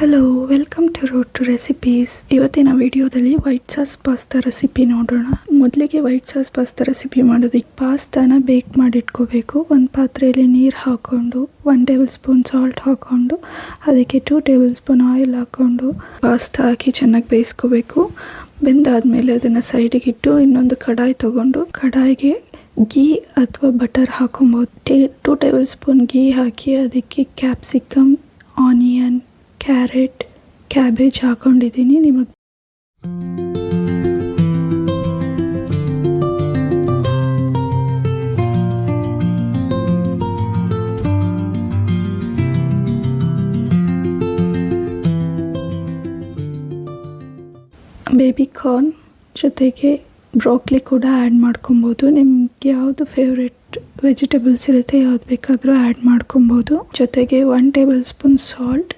Hello, welcome to road to recipes. ಇವತ್ತಿನ ವಿಡಿಯೋದಲ್ಲಿ white sauce pasta recipe ನೋಡೋಣ. ಮೊದಲಿಗೆ ವೈಟ್ ಸಾಸ್ ಪಾಸ್ತಾ ರೆಸಿಪಿ ಮಾಡೋದಕ್ಕೆ ಪಾಸ್ತಾನ ಬೇಕ್ ಮಾಡಿಟ್ಕೋಬೇಕು. ಒಂದು ಪಾತ್ರೆಯಲ್ಲಿ ನೀರು ಹಾಕ್ಕೊಂಡು 1 ಟೇಬಲ್ ಸ್ಪೂನ್ ಸಾಲ್ಟ್ ಹಾಕ್ಕೊಂಡು ಅದಕ್ಕೆ 2 ಟೇಬಲ್ ಸ್ಪೂನ್ ಆಯಿಲ್ ಹಾಕ್ಕೊಂಡು ಪಾಸ್ತಾ ಹಾಕಿ ಚೆನ್ನಾಗಿ ಬೇಯಿಸ್ಕೋಬೇಕು. ಬೆಂದಾದಮೇಲೆ ಅದನ್ನು ಸೈಡಿಗೆ ಇಟ್ಟು ಇನ್ನೊಂದು ಕಡಾಯಿ ತೊಗೊಂಡು ಕಡಾಯಿಗೆ ಗೀ ಅಥವಾ ಬಟರ್ ಹಾಕೊಬೋದು. 2 ಟೇಬಲ್ ಸ್ಪೂನ್ ಗೀ ಹಾಕಿ ಅದಕ್ಕೆ ಕ್ಯಾಪ್ಸಿಕಮ್, ಆನಿಯನ್, ಕ್ಯಾರೆಟ್, ಕ್ಯಾಬೇಜ್ ಹಾಕೊಂಡಿದ್ದೀನಿ. ನಿಮಗೆ ಬೇಬಿ ಕಾರ್ನ್ ಜೊತೆಗೆ ಬ್ರೋಕ್ಲಿ ಕೂಡ ಆ್ಯಡ್ ಮಾಡ್ಕೊಬೋದು. ನಿಮ್ಗೆ ಯಾವುದು ಫೇವ್ರೆಟ್ ವೆಜಿಟೇಬಲ್ಸ್ ಇರುತ್ತೆ ಯಾವ್ದು ಬೇಕಾದರೂ ಆ್ಯಡ್ ಮಾಡ್ಕೊಬೋದು. ಜೊತೆಗೆ 1 table spoon salt,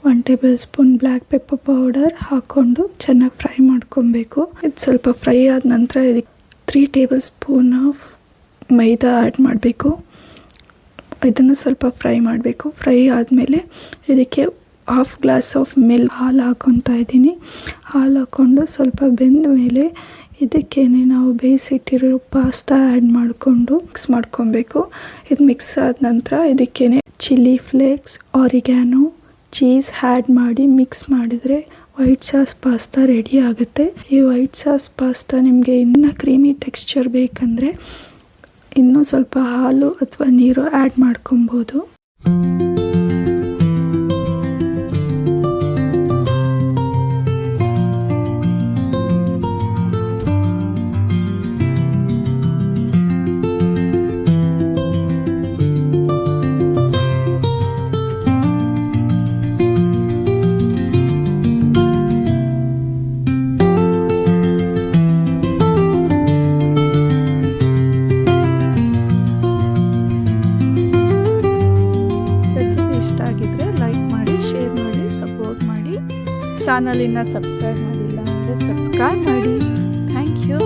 1 table spoon black pepper powder ಹಾಕ್ಕೊಂಡು ಚೆನ್ನಾಗಿ ಫ್ರೈ ಮಾಡ್ಕೊಬೇಕು. ಇದು ಸ್ವಲ್ಪ ಫ್ರೈ ಆದ ನಂತರ ಇದಕ್ಕೆ 3 table spoon of maida add ಮಾಡಬೇಕು. ಇದನ್ನು ಸ್ವಲ್ಪ ಫ್ರೈ ಮಾಡಬೇಕು. ಫ್ರೈ ಆದಮೇಲೆ ಇದಕ್ಕೆ 1/2 ಗ್ಲಾಸ್ ಆಫ್ ಹಾಲು ಹಾಕ್ಕೊತಾ ಇದ್ದೀನಿ. ಹಾಲು ಹಾಕ್ಕೊಂಡು ಸ್ವಲ್ಪ ಬೆಂದ ಮೇಲೆ ಇದಕ್ಕೇನೆ ನಾವು ಬೇಯಿಸಿಟ್ಟಿರೋ ಪಾಸ್ತಾ ಆ್ಯಡ್ ಮಾಡಿಕೊಂಡು ಮಿಕ್ಸ್ ಮಾಡ್ಕೊಬೇಕು. ಇದು ಮಿಕ್ಸ್ ಆದ ನಂತರ ಇದಕ್ಕೇನೆ chilli flakes, oregano, cheese add ಮಾಡಿ ಮಿಕ್ಸ್ ಮಾಡಿದರೆ ವೈಟ್ ಸಾಸ್ ಪಾಸ್ತಾ ರೆಡಿ ಆಗುತ್ತೆ. ಈ ವೈಟ್ ಸಾಸ್ ಪಾಸ್ತಾ ನಿಮಗೆ ಇನ್ನೂ ಕ್ರೀಮಿ ಟೆಕ್ಸ್ಚರ್ ಬೇಕಂದರೆ ಇನ್ನೂ ಸ್ವಲ್ಪ ಹಾಲು ಅಥವಾ ನೀರು ಆ್ಯಡ್ ಮಾಡ್ಕೊಬೋದು. ಇಷ್ಟ ಆಗಿದ್ರೆ ಲೈಕ್ ಮಾಡಿ, ಶೇರ್ ಮಾಡಿ, ಸಪೋರ್ಟ್ ಮಾಡಿ. ಚಾನಲಿನ ಸಬ್ಸ್ಕ್ರೈಬ್ ಮಾಡಿಲ್ಲ ಅಂದರೆ ಸಬ್ಸ್ಕ್ರೈಬ್ ಮಾಡಿ. Thank you.